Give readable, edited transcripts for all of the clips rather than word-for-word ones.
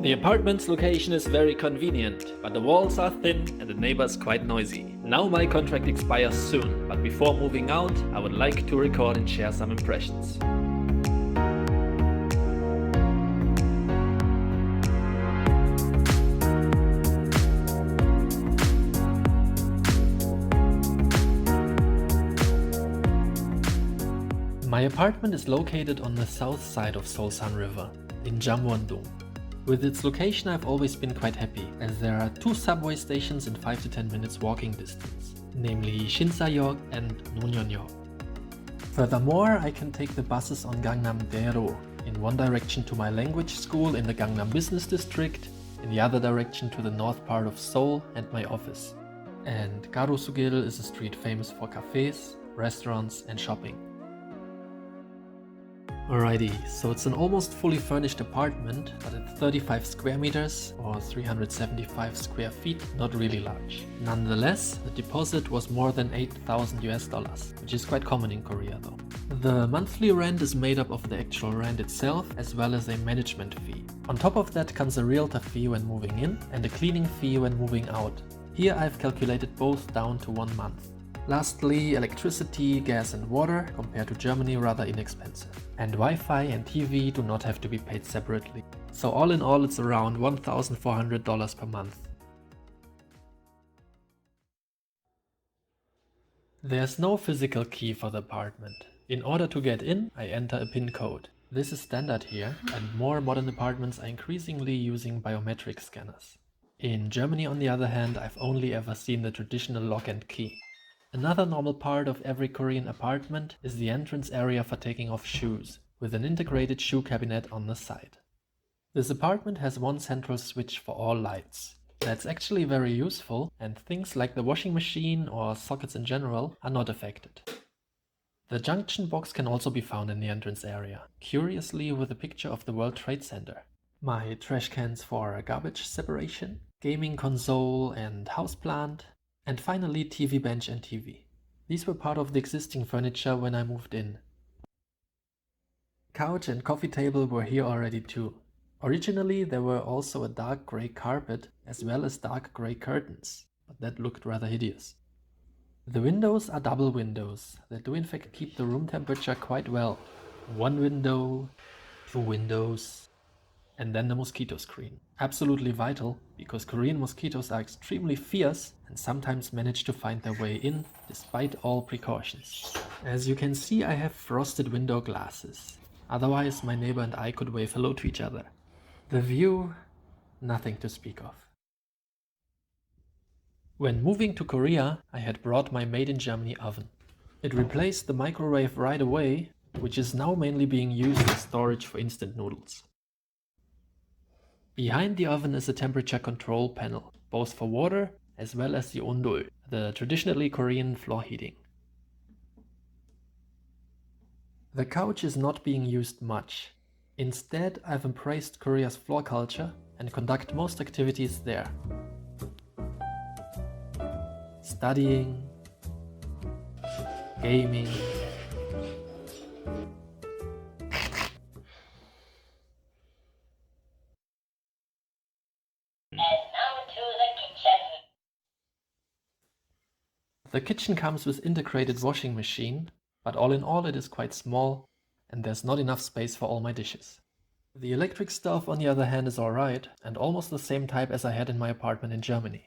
The apartment's location is very convenient, but the walls are thin and the neighbors quite noisy. Now my contract expires soon, but before moving out, I would like to record and share some impressions. My apartment is located on the south side of Seosan River, in Jamwon-dong. With its location I've always been quite happy, as there are 2 subway stations in 5 to 10 minutes walking distance, namely Shinsa-yeok and Nonyeon-yeok. Furthermore, I can take the buses on Gangnam-daero, in one direction to my language school in the Gangnam Business District, in the other direction to the north part of Seoul and my office. And Garosu-gil is a street famous for cafes, restaurants and shopping. Alrighty, so it's an almost fully furnished apartment, but at 35 square meters or 375 square feet, not really large. Nonetheless, the deposit was more than 8,000 US dollars, which is quite common in Korea though. The monthly rent is made up of the actual rent itself as well as a management fee. On top of that comes a realtor fee when moving in and a cleaning fee when moving out. Here I've calculated both down to 1 month. Lastly, electricity, gas and water, compared to Germany, rather inexpensive. And Wi-Fi and TV do not have to be paid separately. So all in all it's around $1,400 per month. There's no physical key for the apartment. In order to get in, I enter a PIN code. This is standard here, and more modern apartments are increasingly using biometric scanners. In Germany, on the other hand, I've only ever seen the traditional lock and key. Another normal part of every Korean apartment is the entrance area for taking off shoes, with an integrated shoe cabinet on the side. This apartment has one central switch for all lights. That's actually very useful, and things like the washing machine or sockets in general are not affected. The junction box can also be found in the entrance area, curiously with a picture of the World Trade Center. My trash cans for garbage separation, gaming console and houseplant, and finally TV bench and TV. These were part of the existing furniture when I moved in. Couch and coffee table were here already too. Originally there were also a dark grey carpet as well as dark grey curtains, but that looked rather hideous. The windows are double windows that do in fact keep the room temperature quite well. 1 window, 2 windows, and then the mosquito screen. Absolutely vital, because Korean mosquitoes are extremely fierce and sometimes manage to find their way in despite all precautions. As you can see, I have frosted window glasses. Otherwise my neighbor and I could wave hello to each other. The view, nothing to speak of. When moving to Korea, I had brought my made in Germany oven. It replaced the microwave right away, which is now mainly being used as storage for instant noodles. Behind the oven is a temperature control panel, both for water as well as the ondol, the traditionally Korean floor heating. The couch is not being used much. Instead, I've embraced Korea's floor culture and conduct most activities there. Studying, gaming, The kitchen comes with integrated washing machine, but all in all it is quite small and there's not enough space for all my dishes. The electric stove on the other hand is alright and almost the same type as I had in my apartment in Germany.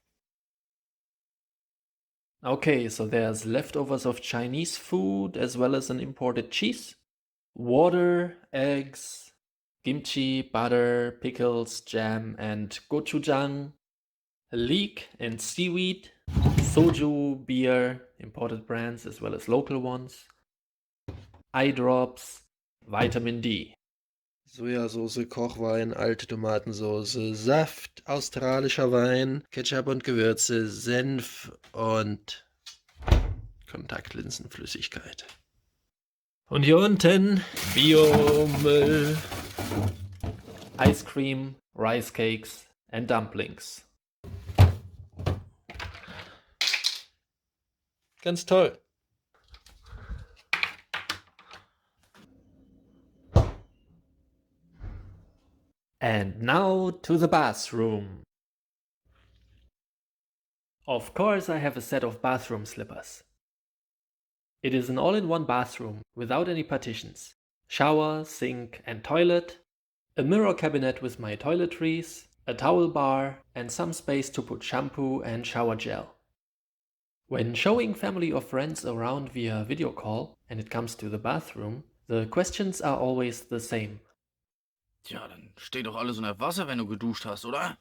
Okay, so there's leftovers of Chinese food as well as an imported cheese, water, eggs, kimchi, butter, pickles, jam and gochujang, leek and seaweed, soju, beer, imported brands as well as local ones, eye drops, vitamin D. Sojasauce, Kochwein, alte Tomatensauce, Saft, australischer Wein, Ketchup und Gewürze, Senf und Kontaktlinsenflüssigkeit. Und hier unten Biomüll, Ice cream, rice cakes and dumplings. Ganz toll. And now to the bathroom. Of course I have a set of bathroom slippers. It is an all-in-one bathroom without any partitions. Shower, sink and toilet, a mirror cabinet with my toiletries, a towel bar and some space to put shampoo and shower gel. When showing family or friends around via video call and it comes to the bathroom, the questions are always the same. Tja, dann steht doch alles unter Wasser, wenn du geduscht hast, oder?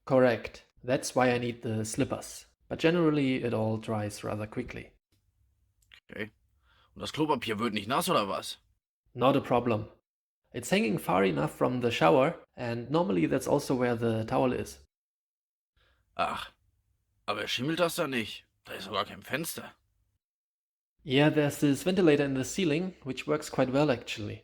Correct, that's why I need the slippers, but generally it all dries rather quickly. Okay. Und das Klopapier wird nicht nass, oder was? Not a problem. It's hanging far enough from the shower and normally that's also where the towel is. Ach, aber schimmelt das da nicht? Da ist sogar kein Fenster. Yeah, there's this ventilator in the ceiling, which works quite well actually.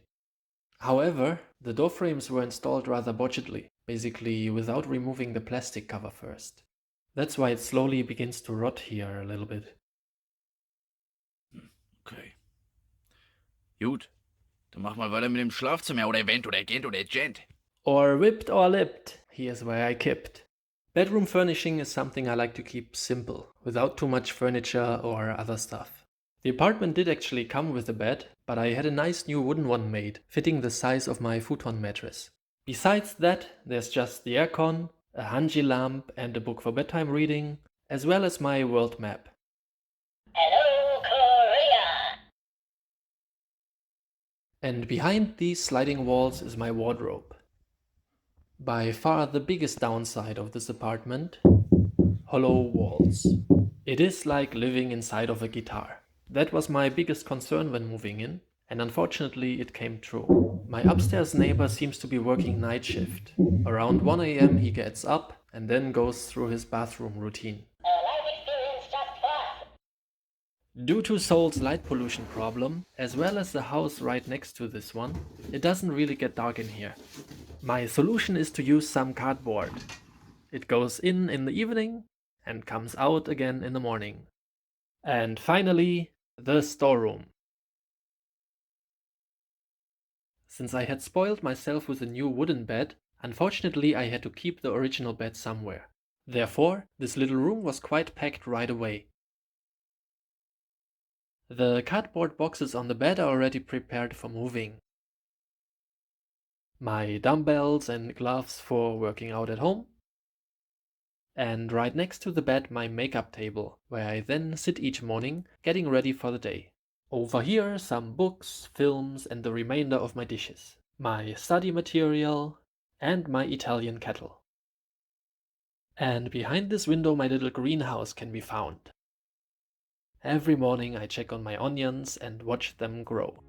However, the door frames were installed rather botchedly, basically without removing the plastic cover first. That's why it slowly begins to rot here a little bit. Okay. Gut, dann mach mal weiter mit dem Schlafzimmer oder Event oder Gent oder Gent. Or whipped or lipped, here's where I kipped. Bedroom furnishing is something I like to keep simple, without too much furniture or other stuff. The apartment did actually come with a bed, but I had a nice new wooden one made, fitting the size of my futon mattress. Besides that, there's just the aircon, a Hanji lamp and a book for bedtime reading, as well as my world map. Hello, Korea! And behind these sliding walls is my wardrobe. By far the biggest downside of this apartment: hollow walls. It is like living inside of a guitar. That was my biggest concern when moving in, and unfortunately it came true. My upstairs neighbor seems to be working night shift. Around 1 AM he gets up and then goes through his bathroom routine. A life experience just for us. Due to Seoul's light pollution problem, as well as the house right next to this one, it doesn't really get dark in here. My solution is to use some cardboard. It goes in the evening and comes out again in the morning. And finally, the storeroom. Since I had spoiled myself with a new wooden bed, unfortunately I had to keep the original bed somewhere. Therefore, this little room was quite packed right away. The cardboard boxes on the bed are already prepared for moving. My dumbbells and gloves for working out at home. And right next to the bed my makeup table, where I then sit each morning getting ready for the day. Over here some books, films and the remainder of my dishes. My study material and my Italian kettle. And behind this window my little greenhouse can be found. Every morning I check on my onions and watch them grow.